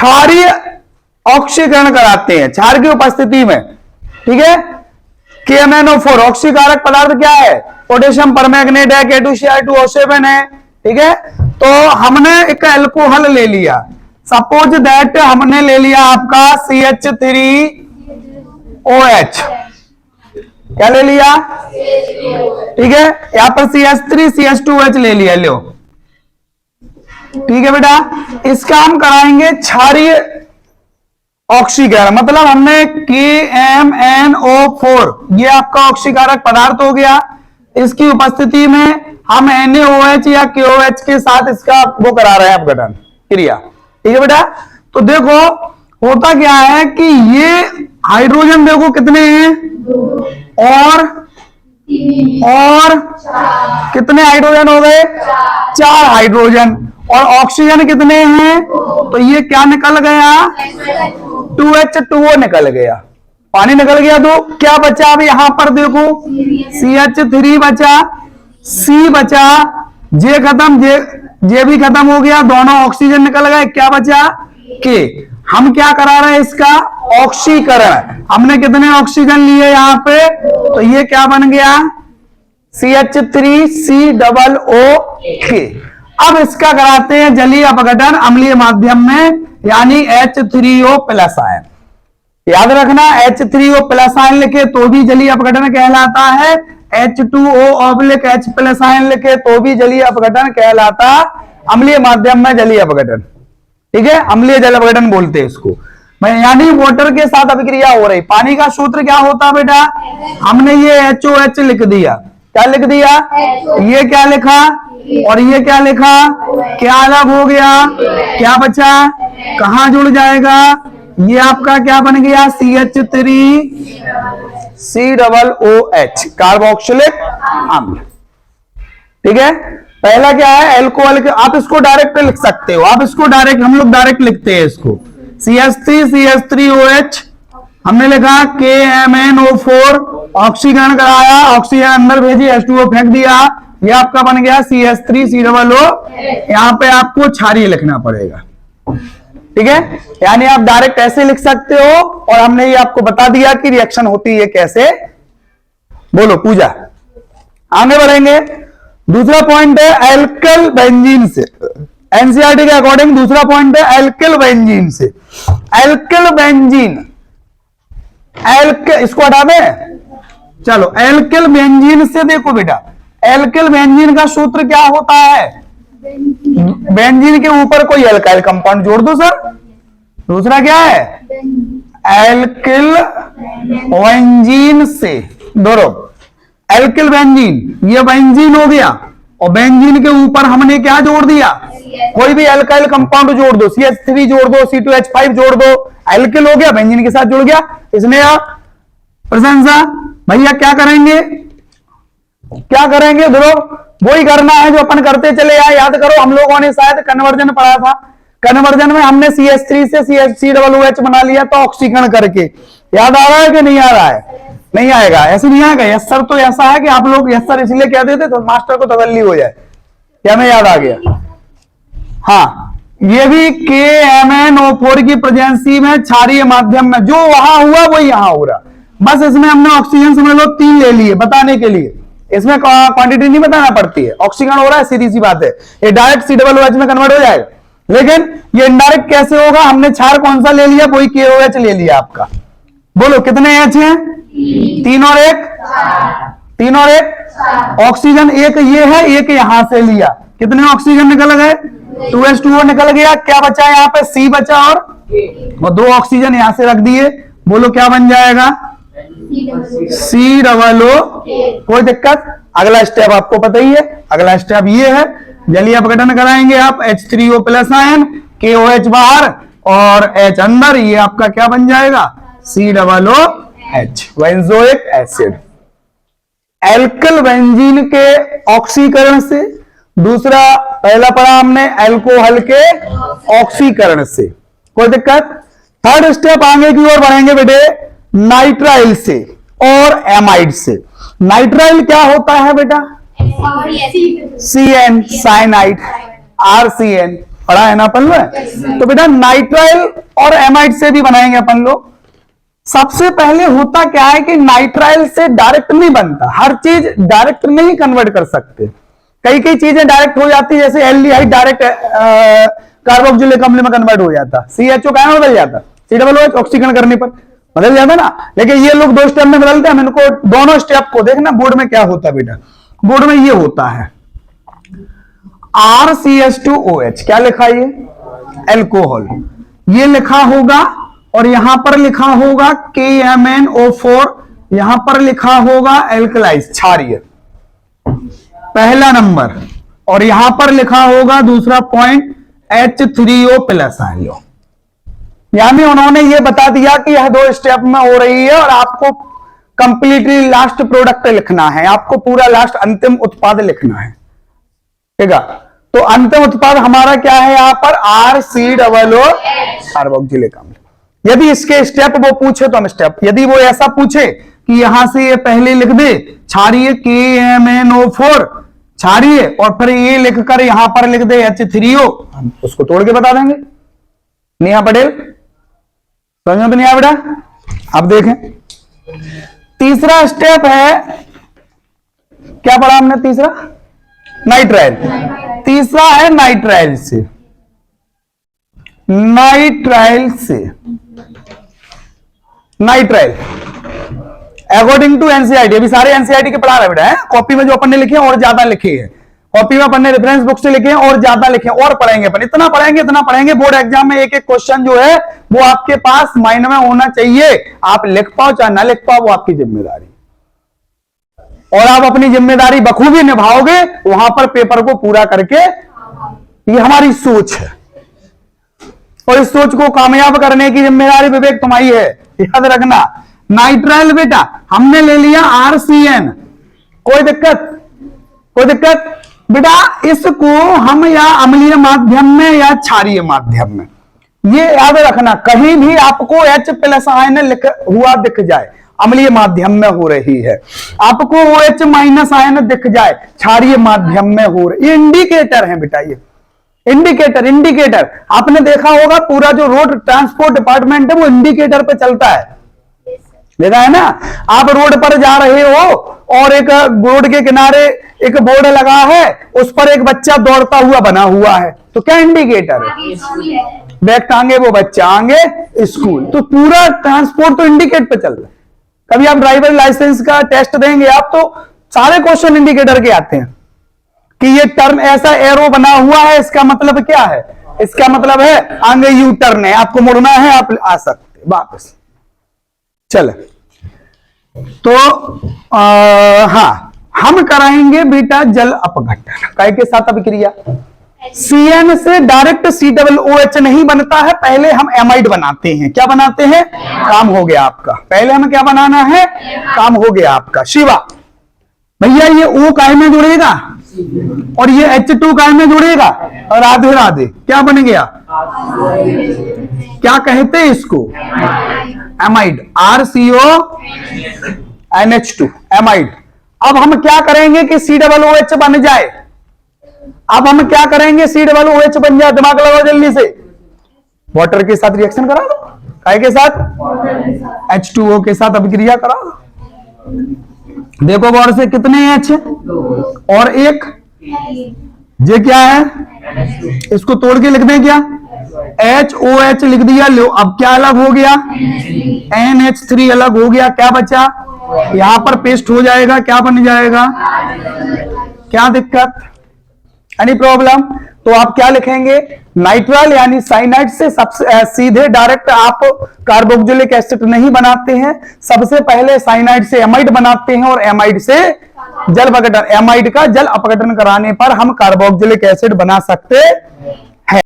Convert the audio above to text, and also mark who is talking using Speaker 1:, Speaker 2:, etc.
Speaker 1: क्षारीय ऑक्सीकरण कराते हैं क्षार की उपस्थिति में, ठीक है। KMnO4 ऑक्सीकारक पदार्थ क्या है, पोटेशियम परमैंगनेट है, K2Cr2O7 है, ठीक है। तो हमने एक अल्कोहल ले लिया, सपोज दैट हमने ले लिया आपका CH3OH, क्या ले लिया, ठीक है। यहां पर CH3CH2OH ले लिया, लो, ठीक है बेटा। इसका हम कराएंगे क्षारीय ऑक्सीकरण, मतलब हमने KMnO4 ये आपका ऑक्सीकारक पदार्थ हो गया, इसकी उपस्थिति में हम NaOH या KOH के साथ इसका वो करा रहे हैं अपघटन क्रिया, ठीक है बेटा। तो देखो होता क्या है कि ये हाइड्रोजन देखो कितने हैं, और कितने हाइड्रोजन हो गए, 4 हाइड्रोजन, और ऑक्सीजन कितने हैं, तो ये क्या निकल गया, 2H2O निकल गया, पानी निकल गया। तो क्या बचा अब यहां पर देखो, CH3 बचा, C बचा, J खत्म, J भी खत्म हो गया, दोनों ऑक्सीजन निकल गए, क्या बचा K। हम क्या करा रहे हैं, इसका ऑक्सीकरण। हमने कितने ऑक्सीजन लिए यहां पे, तो ये क्या बन गया, CH3COOK। अब इसका कराते हैं जलीय अपघटन अम्लीय माध्यम में, यानी H3O+ आयन। याद रखना H3O+ आयन लिखे तो भी जलीय अपघटन कहलाता है, H2O/H+ आयन लिखे तो भी जलीय अपघटन कहलाता, अम्लीय माध्यम में जलीय अपघटन, ठीक है। अम्लीय जल अपघटन बोलते हैं इसको, यानी वाटर के साथ अभिक्रिया हो रही। पानी का सूत्र क्या होता है बेटा, हमने ये HOH लिख दिया, क्या लिख दिया, ये क्या लिखा और ये क्या लिखा, क्या अलग हो गया, क्या बचा, कहां जुड़ जाएगा, ये आपका क्या बन गया, CH3COOH कार्बोक्सिलिक अम्ल, ठीक है। पहला क्या है, एल्कोहल के, आप इसको डायरेक्ट लिख सकते हो, आप इसको डायरेक्ट, हम लोग डायरेक्ट लिखते हैं इसको, CH3CH3OH हमने लिखा, KMnO4 ऑक्सीकरण कराया, ऑक्सीजन अंदर भेजी, H2O फेंक दिया, ये आपका बन गया CH3COO। यहां पे आपको क्षारीय लिखना पड़ेगा, ठीक है। यानी आप डायरेक्ट ऐसे लिख सकते हो, और हमने ये आपको बता दिया कि रिएक्शन होती है कैसे। बोलो पूजा, आगे बढ़ेंगे। दूसरा पॉइंट है एल्किल बेंजीन से, एनसीईआरटी के अकॉर्डिंग दूसरा पॉइंट है एल्किल बेंजीन से। एल्किल बेंजीन, इसको हटा दे, चलो एल्किल बेंजीन से देखो बेटा, एल्किल बेंजीन का सूत्र क्या होता है, बेंजीन के ऊपर कोई एल्काइल कंपाउंड जोड़ दो सर। दूसरा क्या है, एल्किल बेंजीन से, दोनों एल्किल बेंजीन, ये बेंजीन हो गया, और बेंजीन के ऊपर हमने क्या जोड़ दिया, कोई भी एल्काइल कंपाउंड जोड़ दो, CH3 जोड़ दो, C2H5 जोड़ दो, एल्किल हो गया, बेंजीन के साथ जुड़ गया। इसने आप प्रशंसा भैया क्या करेंगे, क्या करेंगे ध्रुव, वही करना है जो अपन करते चले आए। याद करो हम लोगों ने शायद कन्वर्जन पढ़ा था, कन्वर्जन में हमने CH3 से CH3OH बना लिया तो ऑक्सीकरण करके, याद आ रहा है कि नहीं आ रहा है, नहीं आएगा, ऐसे नहीं आएगा। यस सर तो ऐसा है कि आप लोग यस सर इसलिए कहते थे तो मास्टर को तवल्ली हो जाए, क्या मैं याद आ गया। हाँ, ये भी KMnO4 की प्रेजेंसी में क्षारीय माध्यम में जो वहां हुआ वही यहां हो रहा, बस इसमें हमने ऑक्सीजन समझ लो 3 ले लिए बताने के लिए, इसमें क्वांटिटी नहीं बताना पड़ती है, ऑक्सीजन हो रहा है, सीधी सी बात है, ये डायरेक्ट COOH में कन्वर्ट हो जाएगा। लेकिन ये इनडायरेक्ट कैसे होगा, हमने क्षार कौन सा ले लिया, वही KOH ले लिया आपका। बोलो कितने H हैं, 3 और 1, 3 और 1, ऑक्सीजन एक ये है, एक यहां से लिया, कितने ऑक्सीजन निकल गए, 2H2O निकल गया, क्या बचा यहाँ पे, C बचा, और 2 ऑक्सीजन यहां से रख दिए। बोलो क्या बन जाएगा, COO। कोई दिक्कत, अगला स्टेप आपको पता ही है, अगला स्टेप ये है, जलीय अपघटन कराएंगे आप, H3O+ आयन, KOH बाहर और H अंदर, ये आपका क्या बन जाएगा, COOH benzoic acid. Alkyl benzene के ऑक्सीकरण से, दूसरा पहला पढ़ा हमने एल्कोहल के ऑक्सीकरण से, कोई दिक्कत। थर्ड स्टेप आगे की ओर बढ़ेंगे बेटे, नाइट्राइल से और एमाइड से। नाइट्राइल क्या होता है बेटा, CN साइनाइड, RCN, पढ़ा है ना अपन लोग। तो बेटा नाइट्राइल और एमाइड से भी बनाएंगे अपन लोग। सबसे पहले होता क्या है कि नाइट्राइल से डायरेक्ट नहीं बनता, हर चीज डायरेक्ट नहीं कन्वर्ट कर सकते, कई कई चीजें डायरेक्ट हो जाती है, जैसे एल्डिहाइड डायरेक्ट कार्बोक्सिलिक अम्ल में कन्वर्ट हो जाता, CHO कहां बदल जाता, COOH ऑक्सीकरण करने पर बदल जाता ना। लेकिन ये लोग 2 स्टेप में बदलते हैं, इनको दोनों स्टेप को देखना बोर्ड में क्या होता है बेटा। बोर्ड में ये होता है RCH2OH, क्या लिखा है ये, एल्कोहल, ये लिखा होगा, और यहां पर लिखा होगा KMnO4, यहां पर लिखा होगा एल्कलाइज, क्षारीय, पहला नंबर, और यहां पर लिखा होगा दूसरा पॉइंट H3O+ आयो। यानी उन्होंने ये बता दिया कि यह 2 स्टेप में हो रही है, और आपको कंप्लीटली लास्ट प्रोडक्ट लिखना है, आपको पूरा लास्ट अंतिम उत्पाद लिखना है, ठीक है। तो अंतिम उत्पाद हमारा क्या है यहां पर, RCOO कार्बोक्सिलिक अम्ल। यदि इसके स्टेप वो पूछे तो हम स्टेप, यदि वो ऐसा पूछे कि यहां से ये पहले लिख दे क्षारीय KMnO4 क्षारीय, और फिर ये लिखकर यहां पर लिख दे H3O, हम उसको तोड़ के बता देंगे। नेहा पटेल समझ में तो नहीं आया बेटा। अब देखें तीसरा स्टेप है, क्या पढ़ा हमने तीसरा, नाइट्राइल, तीसरा है नाइट्राइल से, नाइट्राइल से, नाइट्राइल अकॉर्डिंग टू एनसीईआरटी, अभी सारे एनसीईआरटी के पढ़ा रहे बेटा है, कॉपी में जो अपन ने लिखे हैं और ज्यादा लिखे हैं, कॉपी में अपन ने रेफरेंस बुक से लिखे हैं और ज्यादा लिखे हैं, और पढ़ेंगे अपन, इतना पढ़ेंगे बोर्ड एग्जाम में एक एक क्वेश्चन जो है वो आपके पास माइंड में होना चाहिए, आप लिख पाओ चाहे ना लिख पाओ वो आपकी जिम्मेदारी, और आप अपनी जिम्मेदारी बखूबी निभाओगे वहां पर पेपर को पूरा करके, ये हमारी सोच है, और इस सोच को कामयाब करने की जिम्मेदारी विवेक तुम्हारी है, याद रखना। नाइट्राइल बेटा हमने ले लिया RCN, कोई दिक्कत बेटा, इसको हम या अम्लीय माध्यम में या क्षारीय माध्यम में, ये याद रखना, कहीं भी आपको H+ आयन हुआ दिख जाए अम्लीय माध्यम में हो रही है, आपको OH- आयन दिख जाए क्षारीय माध्यम में हो रही, ये इंडिकेटर है बेटा, ये इंडिकेटर आपने देखा होगा, पूरा जो रोड ट्रांसपोर्ट डिपार्टमेंट है वो इंडिकेटर पे चलता है, देखा है ना। आप रोड पर जा रहे हो और एक रोड के किनारे एक बोर्ड लगा है, उस पर एक बच्चा दौड़ता हुआ बना हुआ है, तो क्या इंडिकेटर है, बैग टांगे वो बच्चा आगे स्कूल, तो पूरा ट्रांसपोर्ट तो इंडिकेट पे चल रहा है। कभी आप ड्राइवर लाइसेंस का टेस्ट देंगे आप, तो सारे क्वेश्चन इंडिकेटर के आते हैं कि ये टर्न ऐसा एरो बना हुआ है, इसका मतलब क्या है, इसका मतलब है आगे यू टर्न है, आपको मुड़ना है, आप आ सकते वापस। चल तो हाँ, हम कराएंगे बेटा जल अपघटन, काय के साथ अभिक्रिया, CN से डायरेक्ट COOH नहीं बनता है, पहले हम एमाइड बनाते हैं, क्या बनाते हैं, काम हो गया आपका, पहले हमें क्या बनाना है, काम हो गया आपका। शिवा भैया ये O काय में जुड़ेगा और ये H2 काय में जुड़ेगा, और राधे राधे क्या बन गया, क्या कहते हैं इसको, एमाइड, RCONH2 एमाइड। अब हम क्या करेंगे कि COOH बन जाए, अब हम क्या करेंगे, COOH बन जाए, दिमाग लगाओ जल्दी से, वाटर के साथ रिएक्शन करा दो, काय के साथ, H2O के साथ अभिक्रिया करा दो, देखो गौर से कितने H और एक, ये क्या है, इसको तोड़ के लिख दें क्या, HOH लिख दिया, लो अब क्या अलग हो गया, NH3 अलग हो गया, क्या बचा, यहां पर पेस्ट हो जाएगा, क्या बन जाएगा, क्या दिक्कत, एनी प्रॉब्लम। तो आप क्या लिखेंगे, नाइट्राइल यानी साइनाइड से सबसे सीधे डायरेक्ट आप कार्बोक्सिलिक एसिड नहीं बनाते हैं, सबसे पहले साइनाइड से एमाइड बनाते हैं, और एमाइड से जल अपघटन, एमाइड का जल अपघटन कराने पर हम कार्बोक्सिलिक एसिड बना सकते